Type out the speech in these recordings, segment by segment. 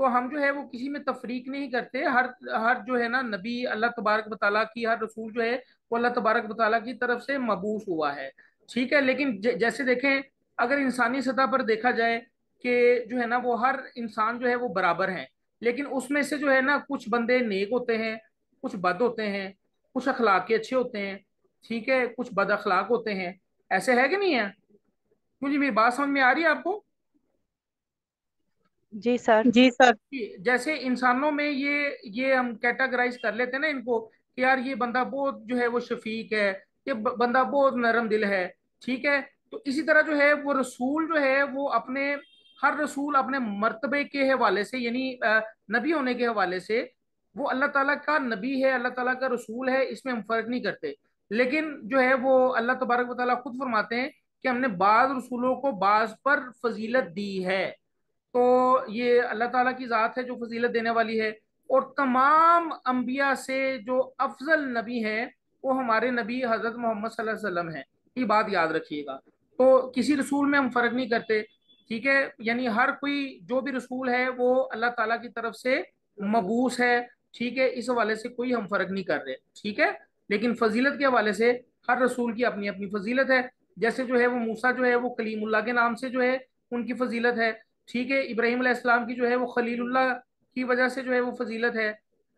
تو ہم جو ہے وہ کسی میں تفریق نہیں کرتے. ہر ہر جو ہے نا نبی اللہ تبارک و تعالیٰ کی، ہر رسول جو ہے وہ اللہ تبارک و تعالیٰ کی طرف سے مبعوث ہوا ہے. ٹھیک ہے، لیکن جیسے دیکھیں اگر انسانی سطح پر دیکھا جائے کہ جو ہے نا وہ ہر انسان جو ہے وہ برابر ہیں، لیکن اس میں سے جو ہے نا کچھ بندے نیک ہوتے ہیں، کچھ بد ہوتے ہیں، کچھ اخلاق کے اچھے ہوتے ہیں، ٹھیک ہے، کچھ بد اخلاق ہوتے ہیں. ایسے ہے کہ نہیں ہے؟ مجھے میری بات سمجھ میں آ رہی ہے آپ کو؟ جی سر. جی سر. جیسے انسانوں میں یہ ہم کیٹاگرائز کر لیتے ہیں نا ان کو کہ یار یہ بندہ بہت جو ہے وہ شفیق ہے، یہ بندہ بہت نرم دل ہے. ٹھیک ہے، تو اسی طرح جو ہے وہ رسول جو ہے وہ اپنے، ہر رسول اپنے مرتبے کے حوالے سے، یعنی نبی ہونے کے حوالے سے وہ اللہ تعالیٰ کا نبی ہے، اللہ تعالیٰ کا رسول ہے، اس میں ہم فرق نہیں کرتے. لیکن جو ہے وہ اللہ تبارک و تعالیٰ خود فرماتے ہیں کہ ہم نے بعض رسولوں کو بعض پر فضیلت دی ہے. تو یہ اللہ تعالیٰ کی ذات ہے جو فضیلت دینے والی ہے. اور تمام انبیاء سے جو افضل نبی ہیں وہ ہمارے نبی حضرت محمد صلی اللہ علیہ وسلم ہیں. یہ بات یاد رکھیے گا. تو کسی رسول میں ہم فرق نہیں کرتے. ٹھیک ہے، یعنی ہر کوئی جو بھی رسول ہے وہ اللہ تعالیٰ کی طرف سے مبعوث ہے. ٹھیک ہے، اس حوالے سے کوئی ہم فرق نہیں کر رہے. ٹھیک ہے، لیکن فضیلت کے حوالے سے ہر رسول کی اپنی اپنی فضیلت ہے. جیسے جو ہے وہ موسیٰ جو ہے وہ کلیم اللہ کے نام سے جو ہے ان کی فضیلت ہے. ٹھیک ہے، ابراہیم علیہ السلام کی جو ہے وہ خلیل اللہ کی وجہ سے جو ہے وہ فضیلت ہے.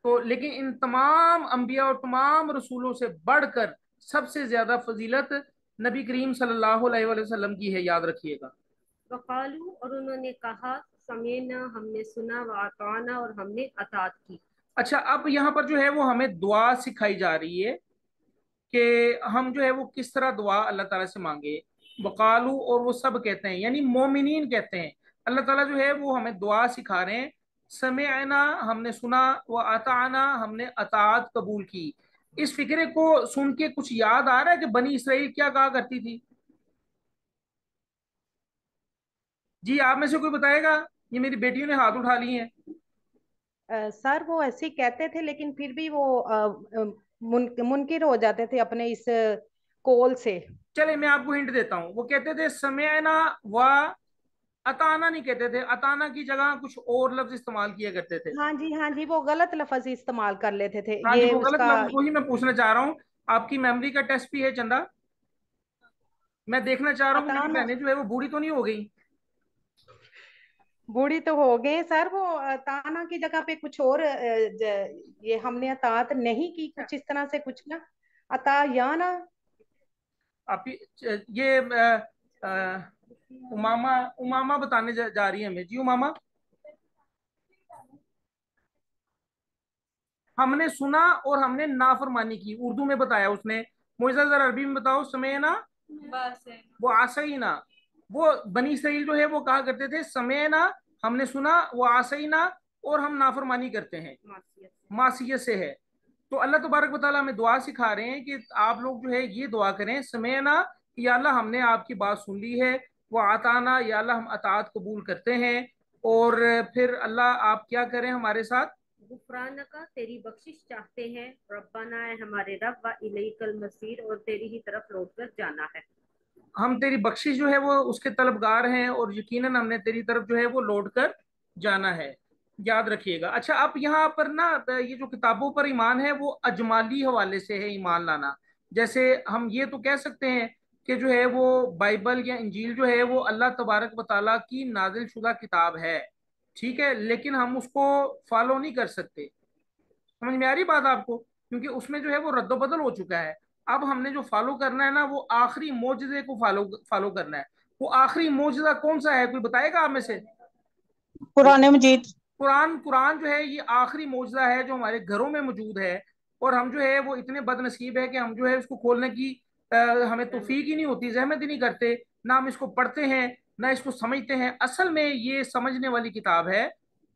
تو لیکن ان تمام انبیاء اور تمام رسولوں سے بڑھ کر سب سے زیادہ فضیلت نبی کریم صلی اللہ علیہ وسلم کی ہے، یاد رکھیے گا. وقالو، اور انہوں نے کہا، سمینا، ہم نے سنا، واطعنا، اور ہم نے اطاعت کی. اچھا، اب یہاں پر جو ہے وہ ہمیں دعا سکھائی جا رہی ہے کہ ہم جو ہے وہ کس طرح دعا اللہ تعالیٰ سے مانگے. وقالو، اور وہ سب کہتے ہیں، یعنی مومنین کہتے ہیں. اللہ تعالیٰ جو ہے وہ ہمیں دعا سکھا رہے ہیں. سمعنا، ہم نے سنا، واطعنا، ہم نے اطاعت قبول کی. اس فکرے کو سن کے کچھ یاد آ رہا ہے کہ بنی اسرائیل کیا کہا کرتی تھی؟ جی آپ میں سے کوئی بتائے گا؟ یہ میری بیٹیوں نے ہاتھ اٹھا لیے ہیں. سر وہ ایسے ہی کہتے تھے لیکن پھر بھی وہ منکر ہو جاتے تھے اپنے اس کول سے. چلے میں آپ کو ہنٹ دیتا ہوں. وہ کہتے تھے سمعنا و اطانا، نہیں کہتے تھے. اطانا کی جگہ کچھ اور لفظ استعمال کیا کرتے تھے. ہاں جی ہاں جی، وہ غلط لفظ استعمال کر لیتے تھے ہاں جی، یہ وہ اس غلط کا. لفظ وہی میں پوچھنا چاہ رہا ہوں. آپ کی میموری کا ٹیسٹ بھی ہے چندہ. میں دیکھنا چاہ رہا ہوں کہ میری اتانا بہنیں جو ہے وہ بوڑھی تو نہیں ہو گئی. بوڑھی تو ہو گئے سر. وہ تانا کی جگہ پہ کچھ اور یہ ہم نے اطاعت نہیں کی، کچھ اس طرح سے کچھ نا اتا یا نا. آپ یہ اماما اماما بتانے جا رہی ہے ہمیں. جی اماما. ہم نے سنا اور ہم نے نافرمانی کی، اردو میں بتایا اس نے. موئزہ ذرا عربی میں بتاؤ. سمینا وہ آسینا. وہ بنی اسرائیل جو ہے وہ کہا کرتے تھے سمینا، ہم نے سنا، وہ آسینا، اور ہم نافرمانی کرتے ہیں، معصیت سے ہے. تو اللہ تبارک و تعالیٰ ہمیں دعا سکھا رہے ہیں کہ آپ لوگ جو ہے یہ دعا کریں، سمینا یا اللہ ہم نے آپ کی بات سن لی ہے، وہ آتانا یا اللہ ہم اطاعت قبول کرتے ہیں. اور پھر اللہ آپ کیا کریں ہمارے ساتھ؟ غفران کا، تیری بخشش چاہتے ہیں. ربنا، اے ہمارے رب، و الیک المصیر، اور تیری ہی طرف لوٹ کر جانا ہے. ہم تیری بخشش جو ہے وہ اس کے طلبگار ہیں، اور یقیناً ہم نے تیری طرف جو ہے وہ لوٹ کر جانا ہے. یاد رکھیے گا. اچھا، اب یہاں پر نا یہ جو کتابوں پر ایمان ہے وہ اجمالی حوالے سے ہے ایمان لانا. جیسے ہم یہ تو کہہ سکتے ہیں کہ جو ہے وہ بائبل یا انجیل جو ہے وہ اللہ تبارک و تعالیٰ کی نازل شدہ کتاب ہے. ٹھیک ہے، لیکن ہم اس کو فالو نہیں کر سکتے. سمجھ میں آ رہی بات آپ کو؟ کیونکہ اس میں جو ہے وہ رد و بدل ہو چکا ہے. اب ہم نے جو فالو کرنا ہے نا وہ آخری معجزے کو فالو کرنا ہے. وہ آخری معجزہ کون سا ہے؟ کوئی بتائے گا آپ میں سے؟ قرآن مجید. قرآن جو ہے یہ آخری معجزہ ہے جو ہمارے گھروں میں موجود ہے. اور ہم جو ہے وہ اتنے بد نصیب ہے کہ ہم جو ہے اس کو کھولنے کی ہمیں توفیق ہی نہیں ہوتی، زحمت ہی نہیں کرتے. نہ ہم اس کو پڑھتے ہیں نہ اس کو سمجھتے ہیں. اصل میں یہ سمجھنے والی کتاب ہے.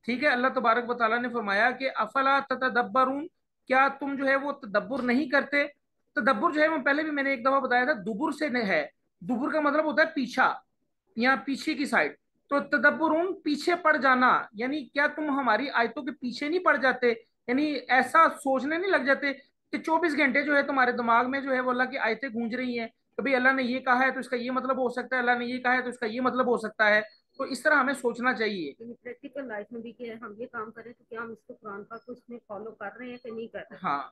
ٹھیک ہے، اللہ تبارک و تعالیٰ نے فرمایا کہ افلا تتدبرون، کیا تم جو ہے وہ تدبر نہیں کرتے؟ تدبر جو ہے وہ پہلے بھی میں نے ایک دفعہ بتایا تھا دبر سے ہے. دبر کا مطلب ہوتا ہے پیچھا، یہاں پیچھے کی سائڈ. تو تدبرون پیچھے پڑ جانا، یعنی کیا تم ہماری آیتوں کے پیچھے نہیں پڑ جاتے؟ یعنی ایسا سوچنے نہیں لگ جاتے کہ 24 گھنٹے جو ہے تمہارے دماغ میں جو ہے وہ اللہ کی آیتیں گونج رہی ہیں. کبھی اللہ نے یہ کہا ہے تو اس کا یہ مطلب ہو سکتا ہے، اللہ نے یہ کہا ہے تو اس کا یہ مطلب ہو سکتا ہے. تو اس طرح ہمیں سوچنا چاہیے. پریکٹیکل لائف میں بھی کہ ہم یہ کام کریں تو کیا ہم اس کو قرآن پاک کو اس میں فالو کر رہے ہیں کہ نہیں کر رہے. ہاں.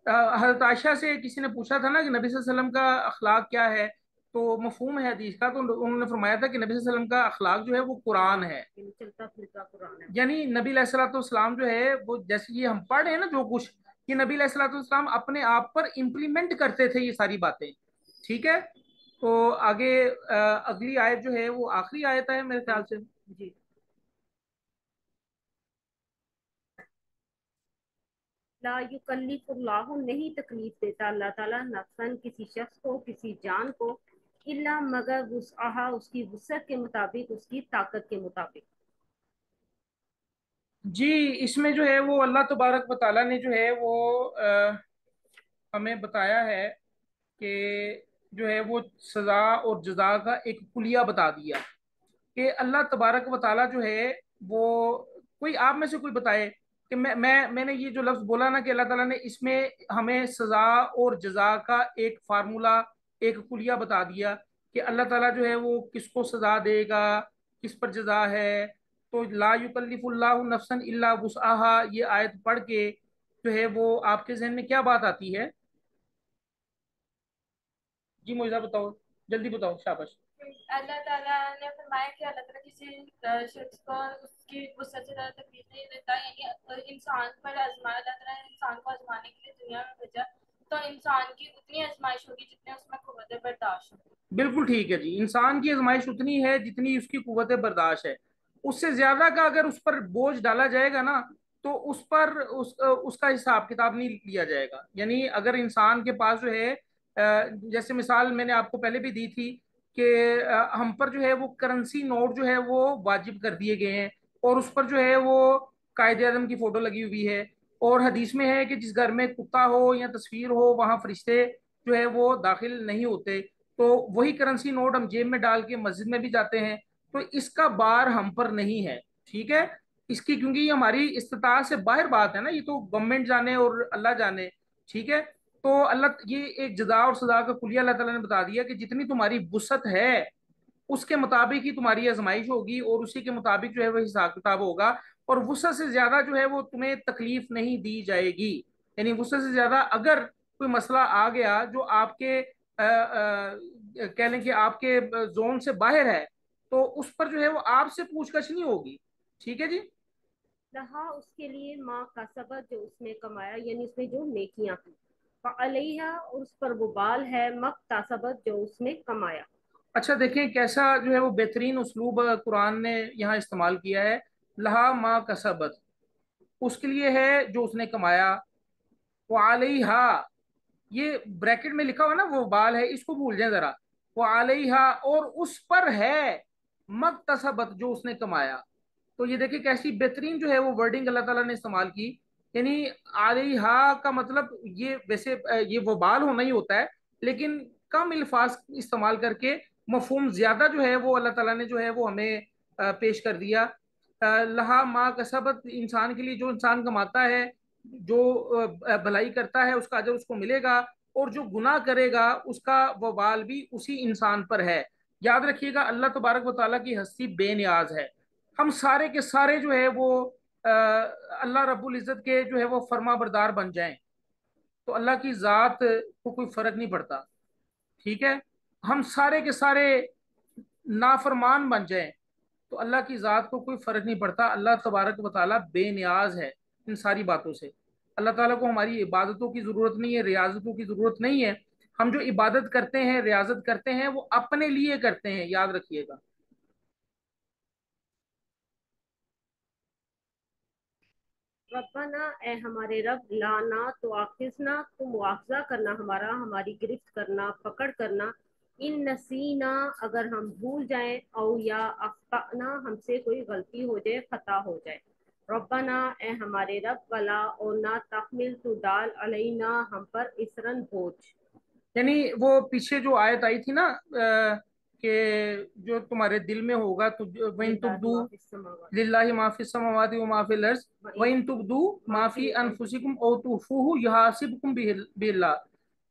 حضرت عائشہ سے کسی نے پوچھا تھا نا کہ نبی صلی اللہ علیہ وسلم کا اخلاق کیا ہے, تو مفہوم ہے حدیث کا, تو انہوں نے فرمایا تھا کہ نبی صلی اللہ علیہ وسلم کا اخلاق جو ہے وہ قرآن ہے, یعنی چلتا پھرتا قرآن ہے. یعنی نبی علیہ الصلوۃ والسلام جو ہے وہ جیسے یہ ہم پڑھ رہے ہیں نا جو کچھ, کہ نبی علیہ الصلوۃ والسلام اپنے آپ پر امپلیمنٹ کرتے تھے یہ ساری باتیں. ٹھیک ہے, تو آگے اگلی آیت جو ہے وہ آخری آیت ہے میرے خیال سے. جی. لا یکلف اللہ, نہیں تکلیف دیتا اللہ تعالیٰ, نفساً کسی شخص کو, کسی جان کو, الا مگر وسعہا, اس کی وسعت کے مطابق, اس کی طاقت کے مطابق. جی, اس میں جو ہے وہ اللہ تبارک و تعالیٰ نے جو ہے وہ ہمیں بتایا ہے کہ جو ہے وہ سزا اور جزا کا ایک کلیہ بتا دیا کہ اللہ تبارک و تعالیٰ جو ہے وہ, کوئی آپ میں سے کوئی بتائے کہ میں نے یہ جو لفظ بولا نا کہ اللہ تعالیٰ نے اس میں ہمیں سزا اور جزا کا ایک فارمولا, ایک کلیہ بتا دیا کہ اللہ تعالیٰ جو ہے وہ کس کو سزا دے گا, کس پر جزا ہے. تو لا یکلف اللہ نفسا الا وسعہا, یہ آیت پڑھ کے جو ہے وہ آپ کے ذہن میں کیا بات آتی ہے؟ جی موجودہ بتاؤ, جلدی بتاؤ, شاباش. اللہ تعالیٰ نے فرمایا کہ اللہ تعالیٰ کسی شخص کو اس کی وسعت سے زیادہ تکلیف نہیں دیتا, یعنی انسان پر آزمایا, اللہ تعالیٰ نے انسان کو آزمانے کے لیے دنیا میں بھیجا, تو انسان کی اتنی آزمائش ہوگی جتنے اس میں قوت برداشت ہوگی. بالکل ٹھیک ہے جی, انسان کی آزمائش اتنی ہے جتنی اس کی قوت برداشت ہے. اس سے زیادہ کا اگر اس پر بوجھ ڈالا جائے گا نا تو اس پر اس کا حساب کتاب نہیں لیا جائے گا. یعنی اگر انسان کے پاس جو ہے, جیسے مثال میں نے آپ کو پہلے بھی دی تھی کہ ہم پر جو ہے وہ کرنسی نوٹ جو ہے وہ واجب کر دیے گئے ہیں, اور اس پر جو ہے وہ قائد اعظم کی فوٹو لگی ہوئی ہے, اور حدیث میں ہے کہ جس گھر میں کتا ہو یا تصویر ہو وہاں فرشتے جو ہے وہ داخل نہیں ہوتے. تو وہی کرنسی نوٹ ہم جیب میں ڈال کے مسجد میں بھی جاتے ہیں, تو اس کا بار ہم پر نہیں ہے. ٹھیک ہے, اس کی کیونکہ یہ ہماری استطاعت سے باہر بات ہے نا, یہ تو گورنمنٹ جانے اور اللہ جانے. ٹھیک ہے, تو اللہ, یہ ایک جزا اور سزا کا کلیہ اللہ تعالیٰ نے بتا دیا کہ جتنی تمہاری وسعت ہے اس کے مطابق ہی تمہاری آزمائش ہوگی, اور اسی کے مطابق جو ہے وہ حساب کتاب ہوگا, اور وسعت سے زیادہ جو ہے وہ تمہیں تکلیف نہیں دی جائے گی. یعنی وسعت سے زیادہ اگر کوئی مسئلہ آ گیا جو آپ کے کہہ لیں کہ آپ کے زون سے باہر ہے, تو اس پر جو ہے وہ آپ سے پوچھ گچھ نہیں ہوگی. ٹھیک ہے جی. لہا, اس کے لیے, ماں کا سبب جو اس نے کمایا, یعنی اس میں جو نیکیاں ہیں, فعلیہا, اور اس پر وبال ہے, مکتسبت, جو اس نے کمایا. اچھا دیکھیں کیسا جو ہے وہ بہترین اسلوب قرآن نے یہاں استعمال کیا ہے. لہا ما کسبت, اس کے لیے ہے جو اس نے کمایا. وعلیہا, یہ بریکٹ میں لکھا ہوا نا وہ بال ہے, اس کو بھول جائیں ذرا. وعلیہا, اور اس پر ہے, مکتسبت, جو اس نے کمایا. تو یہ دیکھیں کیسی بہترین جو ہے وہ ورڈنگ اللہ تعالیٰ نے استعمال کی. یعنی علیہا کا مطلب یہ ویسے یہ وبال ہونا ہی ہوتا ہے, لیکن کم الفاظ استعمال کر کے مفہوم زیادہ جو ہے وہ اللہ تعالیٰ نے جو ہے وہ ہمیں پیش کر دیا. لہا ما کسبت, انسان کے لیے جو انسان کماتا ہے, جو بھلائی کرتا ہے اس کا اجر اس کو ملے گا, اور جو گناہ کرے گا اس کا وبال بھی اسی انسان پر ہے. یاد رکھیے گا اللہ تبارک و تعالیٰ کی ہستی بے نیاز ہے. ہم سارے کے سارے جو ہے وہ اللہ رب العزت کے جو ہے وہ فرما بردار بن جائیں تو اللہ کی ذات کو کوئی فرق نہیں پڑتا. ٹھیک ہے, ہم سارے کے سارے نافرمان بن جائیں تو اللہ کی ذات کو کوئی فرق نہیں پڑتا. اللہ تبارک و تعالیٰ بے نیاز ہے ان ساری باتوں سے. اللہ تعالیٰ کو ہماری عبادتوں کی ضرورت نہیں ہے, ریاضتوں کی ضرورت نہیں ہے. ہم جو عبادت کرتے ہیں, ریاضت کرتے ہیں, وہ اپنے لیے کرتے ہیں, یاد رکھیے گا. ربنا, اے ہمارے رب, لانا تو آخذنا, تو مواخذہ کرنا ہمارا, ہماری گرفت کرنا, پکڑ کرنا, ان نسینا, اگر ہم بھول جائیں, او یا اخطأنا, ہم سے کوئی غلطی ہو جائے, خطا ہو جائے. ربنا, اے ہمارے رب, ولا, اور نہ تحمل, تو ڈال, علینا, ہم پر, اسرن, بوجھ. یعنی وہ پیچھے جو آیت آئی تھی نا کہ جو تمہارے دل میں ہوگا تو وَإِن تُبْدُوا لِلَّهِ مَا فِي السَّمَاوَاتِ وَمَا فِي الْأَرْضِ وَإِن تُبْدُوا مَا فِي أَنفُسِكُمْ أَوْ تُخْفُوهُ يُحَاسِبْكُم بِهِ اللَّهُ.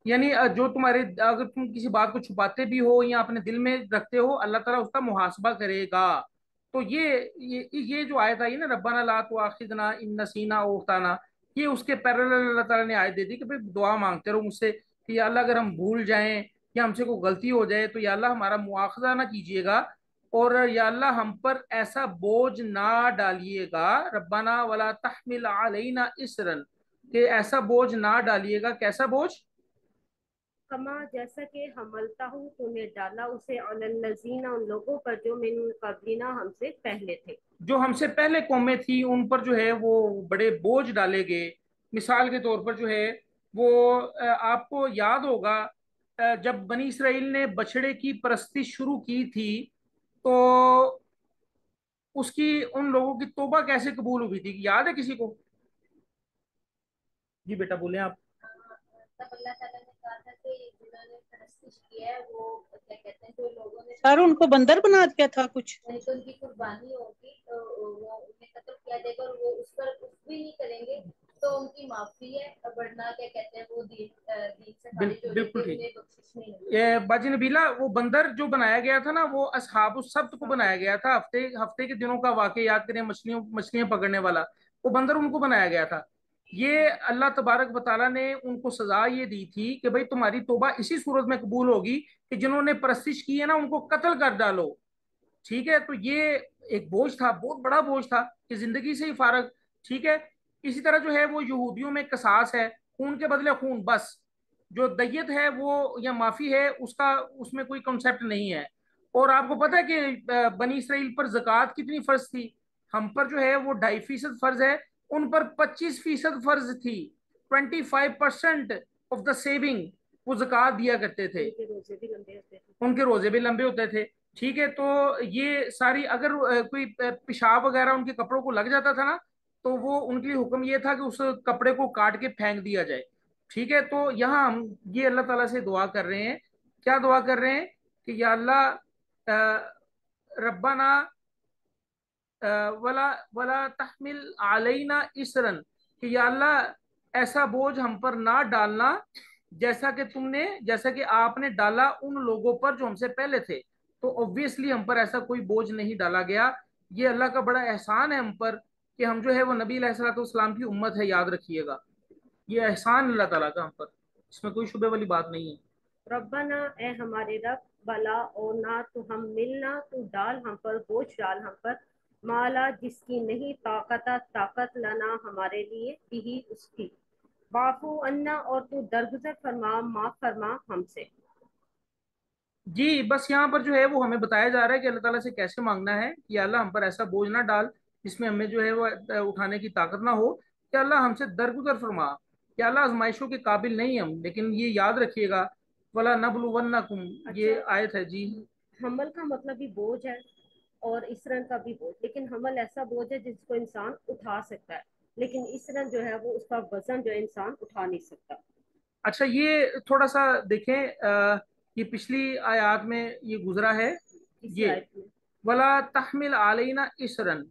یعنی جو تمہارے, اگر تم کسی بات کو چھپاتے بھی ہو یا اپنے دل میں رکھتے ہو, اللہ تعالیٰ اس کا محاسبہ کرے گا. تو یہ جو آیت آئی نا ربنا لا تؤاخذنا ان نسینا او اخطانا، یہ اس کے پیرالل اللہ تعالیٰ نے آیت دے دی کہ بھئی دعا مانگتے رہو مجھ سے کہ یا اللہ اگر ہم بھول جائیں یا ہم سے کوئی غلطی ہو جائے تو یا اللہ ہمارا مواخذہ نہ کیجیے گا، اور یا اللہ ہم پر ایسا بوجھ نہ ڈالیے گا، ربنا ولا تحمل علینا اسرن، کہ ایسا بوجھ نہ ڈالیے گا، کیسا بوجھ؟ کما جیسا کہ حملتا ہوں تو نے ڈالا اسے علی الذین ان لوگوں پر جو من قبلنا ہم سے پہلے تھے، جو ہم سے پہلے قومیں تھیں ان پر جو ہے وہ بڑے بوجھ ڈالے گئے۔ مثال کے طور پر جو ہے وہ آپ کو یاد ہوگا جب بنی اسرائیل نے بچڑے کی پرستی شروع کی تھی تو اس کی ان لوگوں کی توبہ کیسے قبول ہوئی تھی، یاد ہے کسی کو؟ جی بیٹا بولیں آپ۔ تب اللہ تعالیٰ نے کہا تھا کہ جنہوں نے پرستش کی ہے وہ کیا کہتے ہیں، جو لوگوں نے سر ان کو بندر بنا دیا تھا کچھ. نہیں تو ان کی قربانی ہوگی تو وہ انہیں قتل کیا جائے گا، اور وہ اس پر کچھ بھی نہیں کریں گے تو ان کی معافی ہے، ورنہ کیا کہتے ہیں وہ دین سے خارج ہو بالکل جاتے، ٹھیک۔ انہیں بخشش نہیں ہوگی۔ یہ باجی نبیلہ وہ بندر جو بنایا گیا تھا نا وہ اصحاب السبت کو بنایا گیا تھا، ہفتے کے دنوں کا واقعہ یاد کریں، مچھلیاں پکڑنے والا وہ بندر ان کو بنایا گیا تھا۔ یہ اللہ تبارک و تعالیٰ نے ان کو سزا یہ دی تھی کہ بھئی تمہاری توبہ اسی صورت میں قبول ہوگی کہ جنہوں نے پرستش کی ہے نا ان کو قتل کر ڈالو، ٹھیک ہے؟ تو یہ ایک بوجھ تھا، بہت بڑا بوجھ تھا کہ زندگی سے ہی فارغ، ٹھیک ہے؟ اسی طرح جو ہے وہ یہودیوں میں قصاص ہے، خون کے بدلے خون، بس جو دیت ہے وہ یا معافی ہے اس میں کوئی کنسیپٹ نہیں ہے۔ اور آپ کو پتہ ہے کہ بنی اسرائیل پر زکوٰۃ کتنی فرض تھی؟ ہم پر جو ہے وہ 2.5% فرض ہے، ان پر 25% فرض تھی، 25% آف دا سیونگ وہ زکوٰۃ دیا کرتے تھے، ان کے روزے بھی لمبے ہوتے تھے۔ ان کے روزے بھی لمبے ہوتے تھے، ٹھیک ہے؟ تو یہ ساری اگر کوئی پیشاب وغیرہ ان کے کپڑوں کو لگ جاتا تھا نا تو وہ ان کے لیے حکم یہ تھا کہ اس کپڑے کو کاٹ کے پھینک دیا جائے، ٹھیک ہے؟ تو یہاں ہم یہ اللہ تعالیٰ سے دعا کر رہے ہیں، کیا دعا کر رہے ہیں کہ یا اللہ ربنا ولا تحمل علینا اسرن، کہ یا اللہ ایسا بوجھ ہم پر نہ ڈالنا جیسا کہ آپ نے ڈالا ان لوگوں پر جو ہم سے پہلے تھے۔ تو اوبویسلی ہم پر ایسا کوئی بوجھ نہیں ڈالا گیا، یہ اللہ کا بڑا احسان ہے ہم پر کہ ہم جو ہے وہ نبی علیہ الصلوۃ والسلام کی امت ہے، یاد رکھیے گا، یہ احسان اللہ تعالیٰ کا ہم پر، اس میں کوئی شبہ والی بات نہیں ہے۔ ربنا اے ہمارے رب، بلا اور نہ تو ہم ملنا تو ڈال ہم پر، بوجھ ڈال ہم پر، مالا جس کی نہیں طاقت لنا ہمارے لیے بھی اس کی، باعفو عنا اور تو درگزر فرما، معاف فرما ہم سے۔ جی بس یہاں پر جو ہے وہ ہمیں بتایا جا رہا ہے کہ اللہ تعالیٰ سے کیسے مانگنا ہے کہ یا اللہ ہم پر ایسا بوجھ نہ ڈال جس میں ہمیں جو ہے وہ اٹھانے کی طاقت نہ ہو، کہ اللہ ہم سے درگزر فرما، کہ اللہ آزمائشوں کے قابل نہیں ہم، لیکن یہ یاد رکھیے گا وَلَا نَبْلُوَنَّكُمْ، یہ آیت ہے جی۔ حمل کا مطلب بھی بوجھ ہے اور اسرن کا بھی بوجھ، لیکن حمل ایسا بوجھ ہے جس کو انسان اٹھا سکتا ہے، لیکن اسرن جو ہے وہ اس کا وزن جو انسان اٹھا نہیں سکتا۔ اچھا یہ تھوڑا سا دیکھیں یہ پچھلی آیات میں یہ گزرا ہے، اسی یہ آیت میں وَلَا تَحْمِلْ عَلَيْنَا اسرن،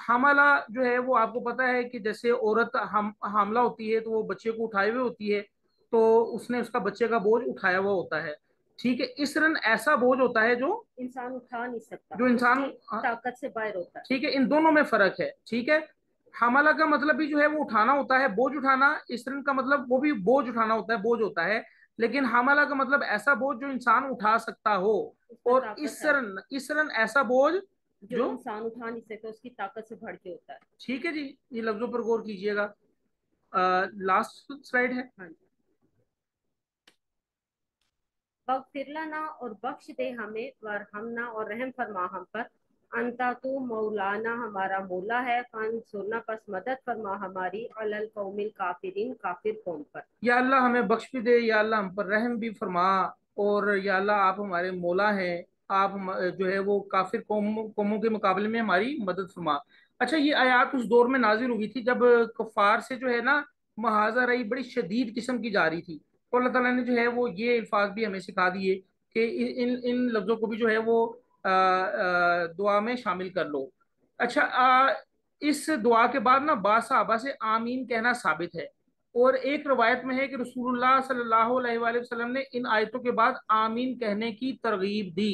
حملہ جو ہے وہ آپ کو پتا ہے کہ جیسے عورت حاملہ ہوتی ہے تو وہ بچے کو اٹھائے ہوئے ہوتی ہے تو اس نے اس کا بچے کا بوجھ اٹھایا ہوا ہوتا ہے، ٹھیک ہے؟ اسرن ایسا بوجھ ہوتا ہے جو انسان اٹھا نہیں سکتا، جو انسان، اس کی طاقت سے باہر ہوتا ہے، ٹھیک ہے؟ ان دونوں میں فرق ہے، ٹھیک ہے؟ حملہ کا مطلب بھی جو ہے وہ اٹھانا ہوتا ہے، بوجھ اٹھانا، اسرن کا مطلب وہ بھی بوجھ اٹھانا ہوتا ہے، بوجھ ہوتا ہے، لیکن حملہ کا مطلب ایسا بوجھ جو انسان اٹھا سکتا ہو، اس میں اور طاقت ہے، اسرن ایسا بوجھ جو انسان اٹھا نہیں سکتا، اس کی طاقت سے بڑھ کے ہوتا ہے۔ ٹھیک ہے جی، یہ لفظوں پر غور کیجئے گا۔ لاسٹ سلائیڈ ہے۔ ہاں جی، وغفر لنا اور بخش دے ہمیں، ورحمنا اور رحم فرما ہم پر، انتا تو مولانا ہمارا مولا ہے، فانصرنا پس مدد فرما ہماری، علی القوم الکافرین کافر قوم پر۔ یا اللہ ہمیں بخش بھی دے، یا اللہ ہم پر رحم بھی فرما، اور یا اللہ آپ ہمارے مولا ہیں، آپ جو ہے وہ کافر قوموں کے مقابلے میں ہماری مدد فرما۔ اچھا یہ آیات اس دور میں نازل ہوئی تھی جب کفار سے جو ہے نا محاذہ رہی بڑی شدید قسم کی جا رہی تھی، تو اللہ تعالیٰ نے جو ہے وہ یہ الفاظ بھی ہمیں سکھا دیے کہ ان لفظوں کو بھی جو ہے وہ دعا میں شامل کر لو۔ اچھا اس دعا کے بعد نا بعض صحابہ سے آمین کہنا ثابت ہے، اور ایک روایت میں ہے کہ رسول اللہ صلی اللہ علیہ وآلہ وسلم نے ان آیتوں کے بعد آمین کہنے کی ترغیب دی۔